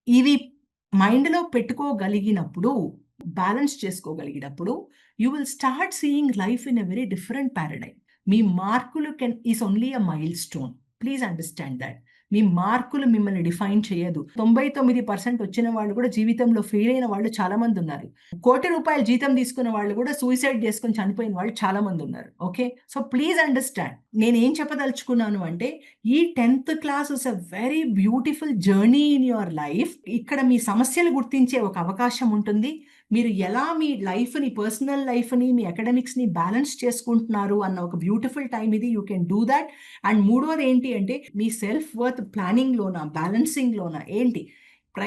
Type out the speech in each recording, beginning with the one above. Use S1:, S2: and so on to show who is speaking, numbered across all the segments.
S1: ఇవి మైండ్‌లో పెట్టుకోగలిగినప్పుడు, బ్యాలెన్స్ చేసుకోగలిగినప్పుడు, you will start seeing life in a very different paradigm. మీ మార్కులు is only a milestone. Please understand that. మీ మార్కులు మిమ్మల్ని డిఫైన్ చేయదు. 99% వచ్చిన వాళ్ళు కూడా జీవితంలో ఫెయిల్ అయిన వాళ్ళు చాలా మందున్నారు. ₹1,00,00,000 జీతం తీసుకున్న వాళ్ళు కూడా సూసైడ్ చేసుకొని చనిపోయిన వాళ్ళు చాలా మందున్నారు. ఓకే. So please understand. నేనేం చెప్పదలుచుకున్నాను అంటే, ఈ 10th class is a very beautiful journey in your life. ఇక్కడ మీ సమస్యలు గుర్తించే ఒక అవకాశం ఉంటుంది. మీరు ఎలా మీ లైఫ్‌ని, పర్సనల్ లైఫ్‌ని, మీ అకాడమిక్స్‌ని బ్యాలెన్స్ చేసుకుంటున్నారు అన్న ఒక బ్యూటిఫుల్ టైమ్ ఇది. You can do that. And మూడోది ఏంటి అంటే, మీ సెల్ఫ్ వర్త్ ప్లానింగ్‌లోనా, బ్యాలెన్సింగ్‌లోనా ఏంటి?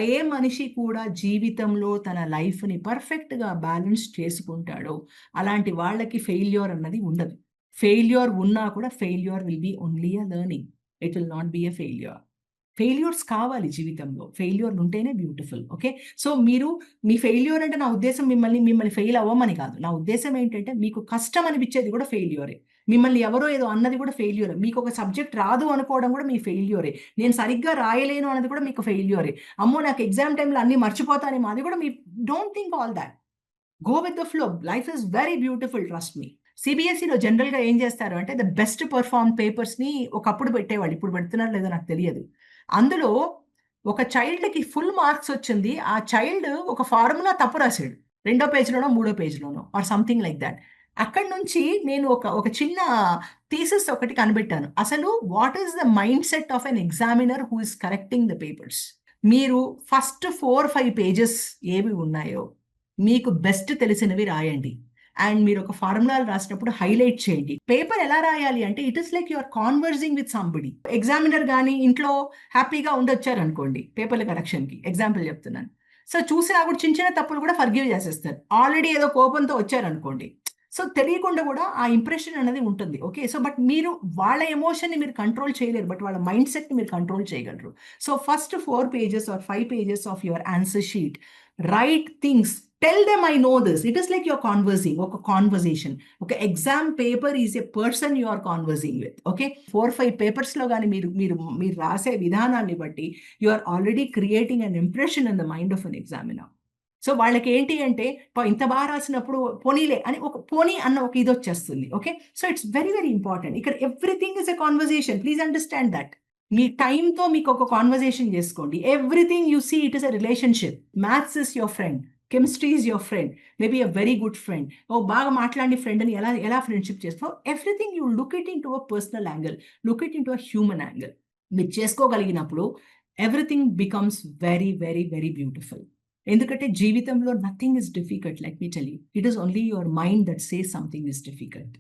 S1: ఏ మనిషి కూడా జీవితంలో తన లైఫ్‌ని పర్ఫెక్ట్‌గా బ్యాలెన్స్ చేసుకుంటాడో, అలాంటి వాళ్ళకి ఫెయిల్యూర్ అన్నది ఉండదు. ఫెయిల్యూర్ ఉన్నా కూడా failure will be only a learning. It will not be a failure. Failures కావాలి జీవితంలో. ఫెయిల్యూర్‌లు ఉంటేనే బ్యూటిఫుల్. ఓకే. సో, మీరు మీ ఫెయిల్యూర్ అంటే నా ఉద్దేశ్యం మిమ్మల్ని ఫెయిల్ అవ్వమని కాదు. నా ఉద్దేశ్యం ఏంటంటే, మీకు కష్టం అనిపించేది కూడా ఫెయిల్యూరే. మిమ్మల్ని ఎవరో ఏదో అన్నది కూడా ఫెయిల్యూరే. మీకొక సబ్జెక్ట్ రాదు అనుకోవడం కూడా మీ ఫెయిల్యూరే. నేను సరిగ్గా రాయలేను అన్నది కూడా మీకు ఫెయిల్యూరే. అమ్మో! నాకు ఎగ్జామ్ టైమ్‌లో అన్నీ మర్చిపోతానేమో అది కూడా don't think all that. Go with the flow. Life is very beautiful, trust me. సీబీఎస్ఈలో జనరల్‌గా ఏం చేస్తారు అంటే, ద బెస్ట్ పెర్ఫార్మ్ పేపర్స్‌ని ఒకప్పుడు పెట్టేవాళ్ళు. ఇప్పుడు పెడుతున్నారో లేదో నాకు తెలియదు. అందులో ఒక చైల్డ్‌కి ఫుల్ మార్క్స్ వచ్చింది. ఆ చైల్డ్ ఒక ఫార్ములా తప్పు రాసాడు. రెండో పేజ్‌లోనో, మూడో పేజ్‌లోనో ఆర్ సంథింగ్ లైక్ థట్. అక్కడి నుంచి నేను ఒక చిన్న థీసిస్ ఒకటి కనిపెట్టాను. అసలు what is the mindset of an examiner who is correcting the papers. మీరు ఫస్ట్ 4, 5 పేజెస్ ఏవి ఉన్నాయో, మీకు బెస్ట్ తెలిసినవి రాయండి. అండ్ మీరొక ఫార్ములాలు రాసినప్పుడు హైలైట్ చేయండి. పేపర్ ఎలా రాయాలి అంటే, it is like you are conversing with somebody. Examiner గాని ఇంట్లో హ్యాపీగా ఉండొచ్చారనుకోండి పేపర్‌ల కరెక్షన్‌కి. ఎగ్జాంపుల్ చెప్తున్నాను. సో, చూసినా కూడా చిన్న చిన్న తప్పులు కూడా ఫర్‌గివ్ చేసేస్తారు. ఆల్రెడీ ఏదో కోపంతో వచ్చారనుకోండి. సో, తెలియకుండా కూడా ఆ ఇంప్రెషన్ అనేది ఉంటుంది. ఓకే. సో, బట్ మీరు వాళ్ళ ఎమోషన్‌ని మీరు కంట్రోల్ చేయలేరు. బట్ వాళ్ళ మైండ్‌సెట్‌ని మీరు కంట్రోల్ చేయగలరు. So, first 4 pages or 5 pages of your answer sheet, write things. Tell them I know this. It is like you're conversing. ఒక కాన్వర్జేషన్. ఒక exam paper is a person you are conversing with. Okay. 4, 5 పేపర్స్‌లో గాని మీరు మీరు మీరు రాసే విధానాన్ని బట్టి you are already creating an impression in the mind of an examiner. So, వాళ్ళకేంటి అంటే, ఇంత రాసినప్పుడు పోనీలే అని ఒక పోనీ అన్న ఒక ఇదొచ్చేస్తుంది. Okay. So, it's very, very important. ఇక్కడ everything is a conversation. Please understand that. మీ టైమ్‌తో మీకొక కన్వర్జేషన్ జేసుకోండి. Everything you see it is a relationship. Maths is your friend. Chemistry is your friend. Maybe a very good friend. Oh! బాగా మాట్లాడిన ఫ్రెండ్‌ని ఎలా ఎలా ఫ్రెండ్‌షిప్ చేస్తావు? Everything you look it into a personal angle. Look it into a human angle. మీరు చేసుకోగలిగినప్పుడు everything becomes very, very, very beautiful. ఎందుకంటే జీవితంలో nothing is difficult, let me tell you. It is only your mind that says something is difficult.